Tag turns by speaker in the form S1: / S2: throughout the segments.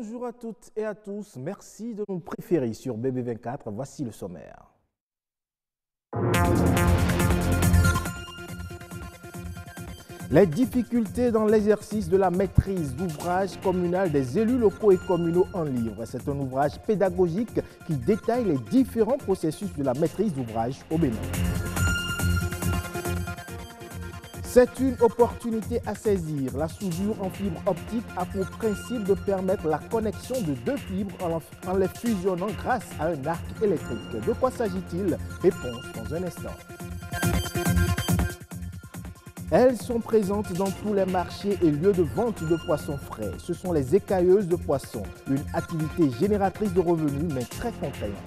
S1: Bonjour à toutes et à tous, merci de nous préférer sur BB24, voici le sommaire. Les difficultés dans l'exercice de la maîtrise d'ouvrage communal des élus locaux et communaux en livre. C'est un ouvrage pédagogique qui détaille les différents processus de la maîtrise d'ouvrage au Bénin. C'est une opportunité à saisir. La soudure en fibre optique a pour principe de permettre la connexion de deux fibres en les fusionnant grâce à un arc électrique. De quoi s'agit-il? Réponse dans un instant. Elles sont présentes dans tous les marchés et lieux de vente de poissons frais. Ce sont les écailleuses de poissons, une activité génératrice de revenus mais très contraignante.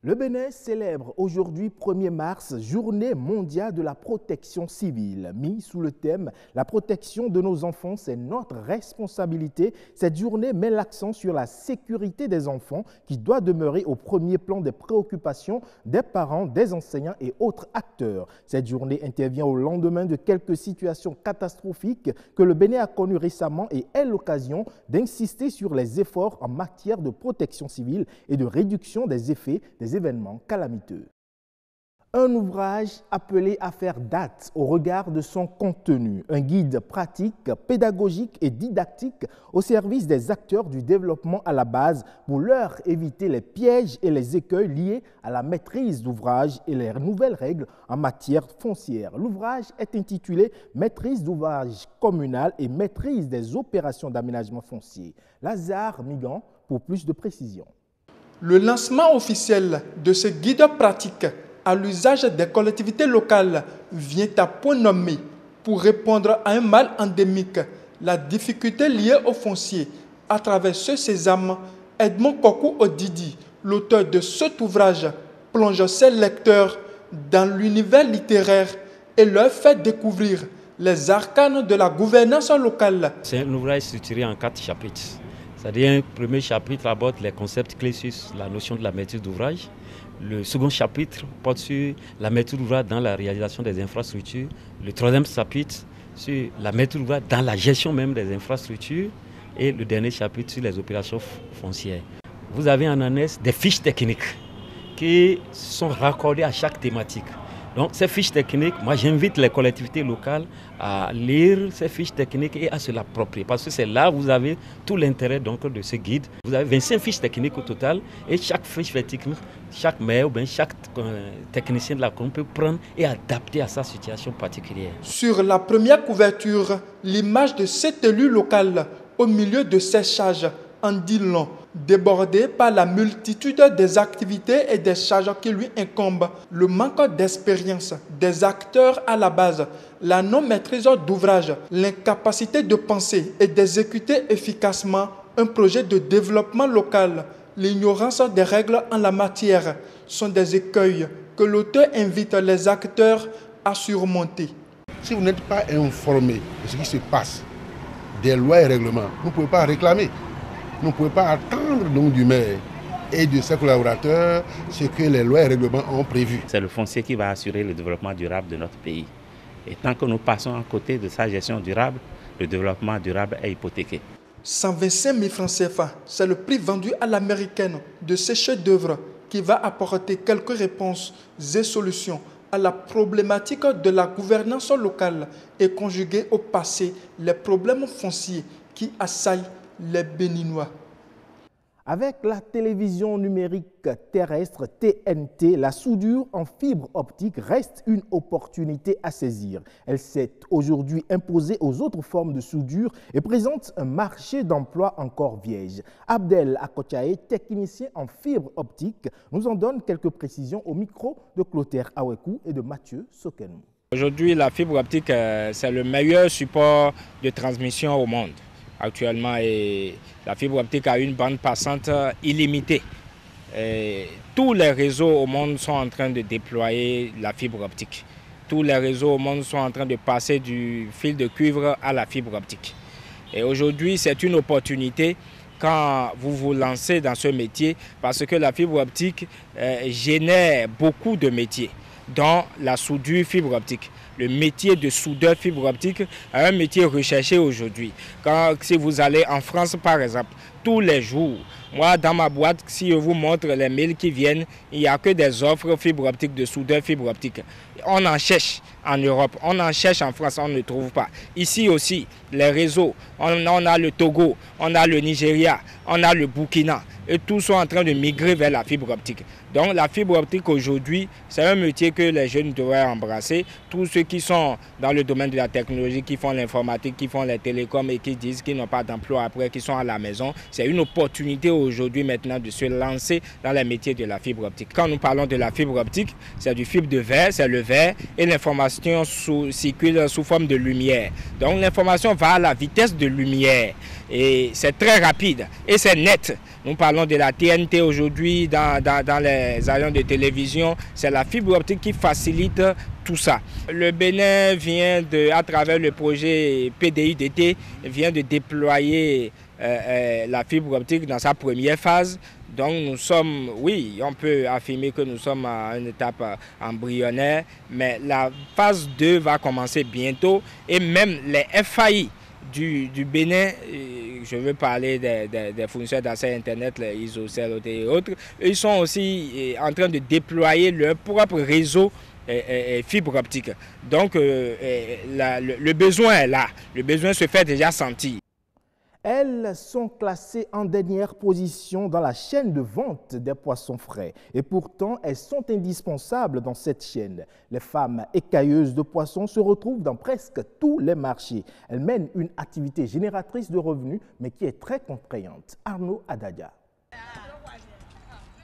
S1: Le Bénin célèbre aujourd'hui 1er mars, Journée mondiale de la protection civile. Mis sous le thème « La protection de nos enfants, c'est notre responsabilité », cette journée met l'accent sur la sécurité des enfants qui doit demeurer au premier plan des préoccupations des parents, des enseignants et autres acteurs. Cette journée intervient au lendemain de quelques situations catastrophiques que le Bénin a connues récemment et est l'occasion d'insister sur les efforts en matière de protection civile et de réduction des effets des événements calamiteux. Un ouvrage appelé à faire date au regard de son contenu, un guide pratique, pédagogique et didactique au service des acteurs du développement à la base pour leur éviter les pièges et les écueils liés à la maîtrise d'ouvrage et les nouvelles règles en matière foncière. L'ouvrage est intitulé « Maîtrise d'ouvrage communal et maîtrise des opérations d'aménagement foncier ». Lazare Migan pour plus de précisions.
S2: Le lancement officiel de ce guide pratique à l'usage des collectivités locales vient à point nommé pour répondre à un mal endémique, la difficulté liée au foncier. À travers ce sésame, Edmond Kokou Odidi, l'auteur de cet ouvrage, plonge ses lecteurs dans l'univers littéraire et leur fait découvrir les arcanes de la gouvernance locale.
S3: C'est un ouvrage structuré en 4 chapitres. C'est-à-dire un premier chapitre aborde les concepts clés sur la notion de la maîtrise d'ouvrage. Le second chapitre porte sur la maîtrise d'ouvrage dans la réalisation des infrastructures. Le troisième chapitre sur la maîtrise d'ouvrage dans la gestion même des infrastructures. Et le dernier chapitre sur les opérations foncières. Vous avez en annexe des fiches techniques qui sont raccordées à chaque thématique. Donc ces fiches techniques, moi j'invite les collectivités locales à lire ces fiches techniques et à se l'approprier. Parce que c'est là où vous avez tout l'intérêt donc de ce guide. Vous avez 25 fiches techniques au total et chaque fiche technique, chaque maire ou bien chaque technicien de la commune peut prendre et adapter à sa situation particulière.
S2: Sur la première couverture, l'image de cet élu local au milieu de ses charges en dit long. Débordé par la multitude des activités et des charges qui lui incombent, le manque d'expérience des acteurs à la base, la non-maîtrise d'ouvrage, l'incapacité de penser et d'exécuter efficacement un projet de développement local, l'ignorance des règles en la matière sont des écueils que l'auteur invite les acteurs à surmonter.
S4: Si vous n'êtes pas informé de ce qui se passe, des lois et règlements, vous ne pouvez pas réclamer. Vous ne pouvez pas attendre donc du maire et de ses collaborateurs ce que les lois et règlements ont prévu.
S5: C'est le foncier qui va assurer le développement durable de notre pays. Et tant que nous passons à côté de sa gestion durable, le développement durable est hypothéqué.
S2: 125 000 francs CFA, c'est le prix vendu à l'américaine de ce chef-d'œuvre qui va apporter quelques réponses et solutions à la problématique de la gouvernance locale et conjuguer au passé les problèmes fonciers qui assaillent les Béninois.
S1: Avec la télévision numérique terrestre TNT, la soudure en fibre optique reste une opportunité à saisir. Elle s'est aujourd'hui imposée aux autres formes de soudure et présente un marché d'emploi encore vierge. Abdel Akochae, technicien en fibre optique, nous en donne quelques précisions au micro de Clotaire Awekou et de Mathieu Sokenou.
S6: Aujourd'hui, la fibre optique, c'est le meilleur support de transmission au monde. Actuellement, et la fibre optique a une bande passante illimitée. Et tous les réseaux au monde sont en train de déployer la fibre optique. Tous les réseaux au monde sont en train de passer du fil de cuivre à la fibre optique. Et aujourd'hui, c'est une opportunité quand vous vous lancez dans ce métier parce que la fibre optique génère beaucoup de métiers. dans la soudure fibre optique. Le métier de soudeur fibre optique est un métier recherché aujourd'hui. Si vous allez en France, par exemple, tous les jours, moi, dans ma boîte, si je vous montre les mails qui viennent, il n'y a que des offres fibre optique, de soudeur fibre optique. On en cherche en Europe, on en cherche en France, on ne trouve pas. Ici aussi, les réseaux, on a le Togo, on a le Nigeria, on a le Burkina. Et tous sont en train de migrer vers la fibre optique. Donc la fibre optique aujourd'hui, c'est un métier que les jeunes devraient embrasser. Tous ceux qui sont dans le domaine de la technologie, qui font l'informatique, qui font les télécoms et qui disent qu'ils n'ont pas d'emploi après, qui sont à la maison, c'est une opportunité aujourd'hui maintenant de se lancer dans les métiers de la fibre optique. Quand nous parlons de la fibre optique, c'est du fibre de verre, c'est le verre et l'information circule sous forme de lumière. Donc l'information va à la vitesse de lumière et c'est très rapide et c'est net. Nous parlons de la TNT aujourd'hui dans les avions de télévision. C'est la fibre optique qui facilite tout ça. Le Bénin vient à travers le projet PDUDT, vient de déployer la fibre optique dans sa première phase. Donc nous sommes, oui, on peut affirmer que nous sommes à une étape embryonnaire, mais la phase 2 va commencer bientôt et même les FAI du Bénin, je veux parler des fournisseurs d'accès Internet, les ISOCEL et autres, ils sont aussi en train de déployer leur propre réseau fibre optique. Donc le besoin est là, le besoin se fait déjà sentir.
S1: Elles sont classées en dernière position dans la chaîne de vente des poissons frais. Et pourtant, elles sont indispensables dans cette chaîne. Les femmes écailleuses de poissons se retrouvent dans presque tous les marchés. Elles mènent une activité génératrice de revenus, mais qui est très contraignante. Arnaud Adadia.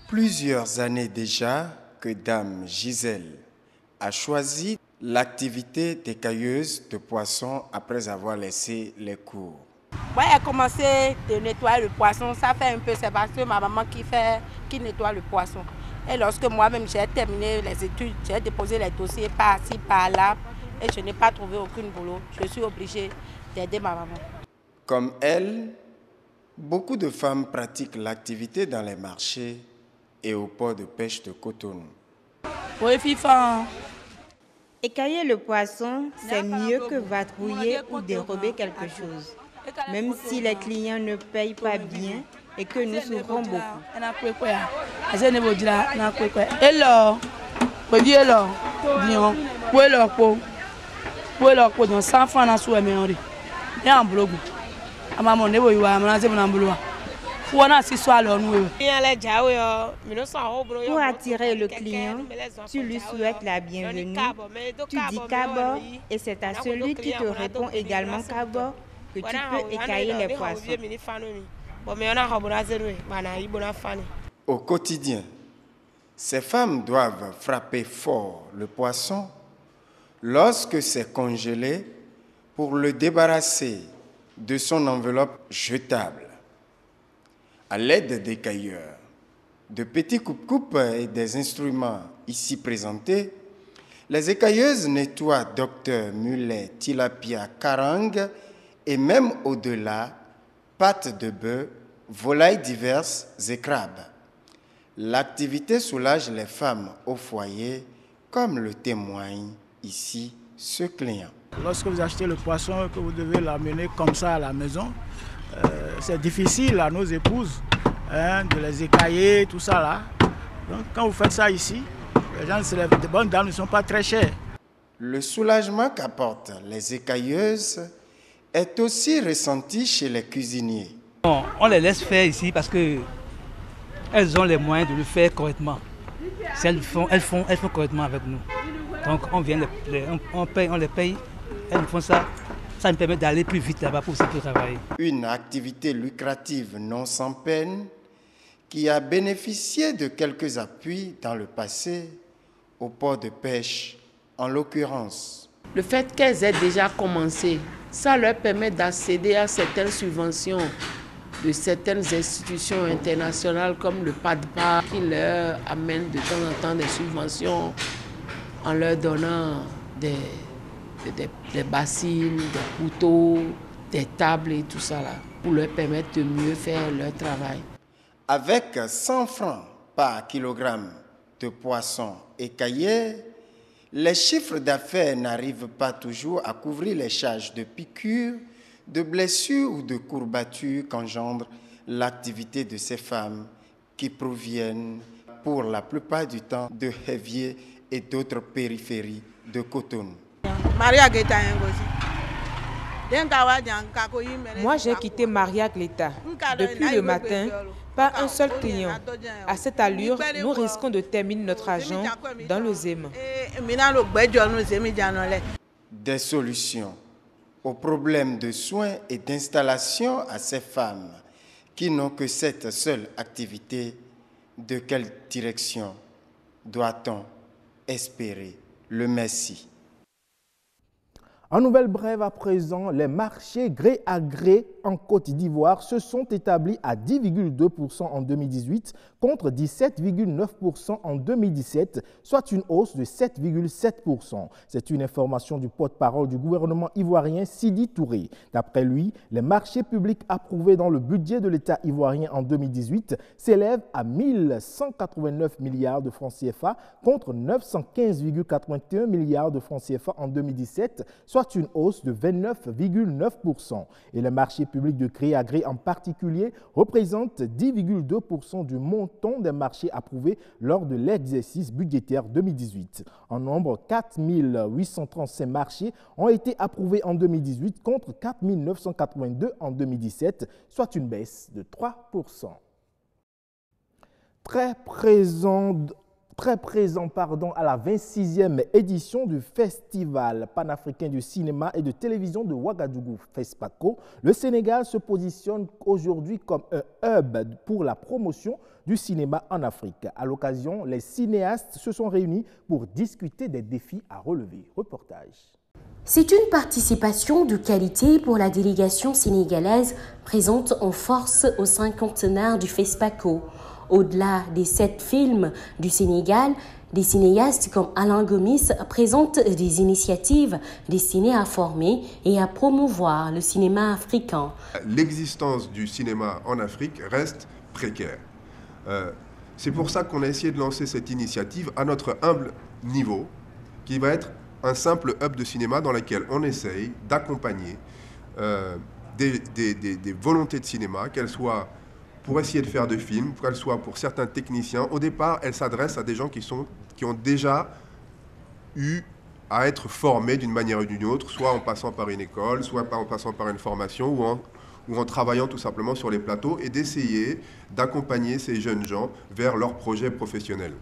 S7: Plusieurs années déjà que Dame Gisèle a choisi l'activité d'écailleuse de poissons après avoir laissé les cours.
S8: Moi, j'ai commencé à nettoyer le poisson. Ça fait un peu, c'est parce que ma maman qui nettoie le poisson. Et lorsque moi-même j'ai terminé les études, j'ai déposé les dossiers par-ci, par-là, et je n'ai pas trouvé aucun boulot. Je suis obligée d'aider ma maman.
S7: Comme elle, beaucoup de femmes pratiquent l'activité dans les marchés et au port de pêche de Cotonou.
S8: Oui, FIFA.
S9: Écailler le poisson, c'est mieux que vadrouiller ou dérober quelque chose. Même si les clients ne payent pas bien et que nous souffrons beaucoup. Pour attirer le client, tu lui souhaites la bienvenue, tu dis Kabo et c'est à celui qui te répond également Kabo que tu peux écailler les poissons.
S7: Au quotidien, ces femmes doivent frapper fort le poisson lorsque c'est congelé pour le débarrasser de son enveloppe jetable. À l'aide d'écailleurs, de petits coupe-coupes et des instruments ici présentés, les écailleuses nettoient docteur, mulet, tilapia, carangue et même au-delà, pâtes de bœuf, volailles diverses et crabes. L'activité soulage les femmes au foyer, comme le témoigne ici ce client.
S10: Lorsque vous achetez le poisson et que vous devez l'amener comme ça à la maison, c'est difficile à nos épouses de les écailler, tout ça là. Donc quand vous faites ça ici, les gens se lèvent, de bonnes dames ne sont pas très chères.
S7: Le soulagement qu'apportent les écailleuses est aussi ressenti chez les cuisiniers.
S11: On les laisse faire ici parce qu'elles ont les moyens de le faire correctement. Si elles font correctement avec nous. Donc on vient, on les paye, elles font ça. Ça nous permet d'aller plus vite là-bas pour travailler.
S7: Une activité lucrative non sans peine qui a bénéficié de quelques appuis dans le passé au port de pêche en l'occurrence.
S12: Le fait qu'elles aient déjà commencé, ça leur permet d'accéder à certaines subventions de certaines institutions internationales comme le PADPA qui leur amène de temps en temps des subventions en leur donnant des bassines, des couteaux, des tables et tout ça là, pour leur permettre de mieux faire leur travail.
S7: Avec 100 francs par kilogramme de poisson écaillé, Les chiffres d'affaires n'arrivent pas toujours à couvrir les charges de piqûres, de blessures ou de courbatures qu'engendre l'activité de ces femmes qui proviennent pour la plupart du temps de Hévier et d'autres périphéries de Cotonou.
S13: Moi, j'ai quitté Maria Gleta. Depuis le matin, pas un seul client. À cette allure, nous risquons de terminer notre argent dans le Zéma.
S7: Des solutions aux problèmes de soins et d'installation à ces femmes qui n'ont que cette seule activité, de quelle direction doit-on espérer le Messie?
S1: En nouvelle brève à présent, les marchés gré à gré en Côte d'Ivoire se sont établis à 10,2% en 2018 contre 17,9% en 2017, soit une hausse de 7,7%. C'est une information du porte-parole du gouvernement ivoirien Sidi Touré. D'après lui, les marchés publics approuvés dans le budget de l'État ivoirien en 2018 s'élèvent à 1189 milliards de francs CFA contre 915,81 milliards de francs CFA en 2017, soit une hausse de 29,9%. Et le marché public de gré à gré en particulier représente 10,2% du montant des marchés approuvés lors de l'exercice budgétaire 2018. En nombre, 4 835 marchés ont été approuvés en 2018 contre 4 982 en 2017, soit une baisse de 3%. Très présent à la 26e édition du Festival panafricain du cinéma et de télévision de Ouagadougou, FESPACO, le Sénégal se positionne aujourd'hui comme un hub pour la promotion du cinéma en Afrique. À l'occasion, les cinéastes se sont réunis pour discuter des défis à relever. Reportage.
S14: C'est une participation de qualité pour la délégation sénégalaise présente en force au 50e du FESPACO. Au-delà des 7 films du Sénégal, des cinéastes comme Alain Gomis présentent des initiatives destinées à former et à promouvoir le cinéma africain.
S15: L'existence du cinéma en Afrique reste précaire. C'est pour ça qu'on a essayé de lancer cette initiative à notre humble niveau, qui va être un simple hub de cinéma dans lequel on essaye d'accompagner des volontés de cinéma, qu'elles soient pour essayer de faire de films, qu'elle soit pour certains techniciens. Au départ, elle s'adresse à des gens qui ont déjà eu à être formés d'une manière ou d'une autre, soit en passant par une école, soit en passant par une formation, ou en travaillant tout simplement sur les plateaux, et d'essayer d'accompagner ces jeunes gens vers leurs projets professionnels.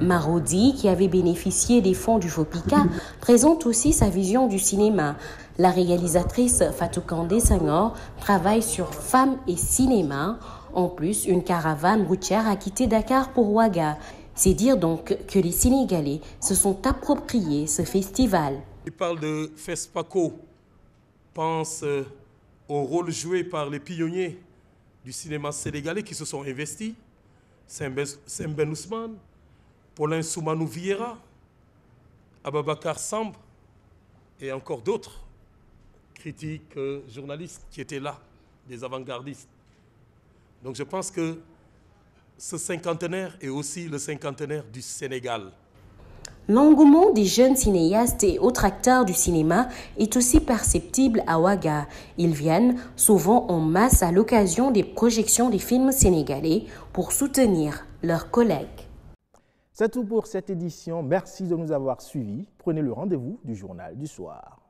S14: Marodi, qui avait bénéficié des fonds du FOPICA, présente aussi sa vision du cinéma. La réalisatrice Fatou Kandé Senghor travaille sur Femmes et cinéma. En plus, une caravane routière a quitté Dakar pour Ouaga. C'est dire donc que les Sénégalais se sont appropriés ce festival.
S16: Il parle de FESPACO, pense au rôle joué par les pionniers du cinéma sénégalais qui se sont investis, Sembène Ousmane, Paulin Soumanou Vieira, Ababakar Samb et encore d'autres critiques, journalistes qui étaient là, des avant-gardistes. Donc je pense que ce cinquantenaire est aussi le cinquantenaire du Sénégal.
S14: L'engouement des jeunes cinéastes et autres acteurs du cinéma est aussi perceptible à Ouaga. Ils viennent souvent en masse à l'occasion des projections des films sénégalais pour soutenir leurs collègues.
S1: C'est tout pour cette édition. Merci de nous avoir suivis. Prenez le rendez-vous du journal du soir.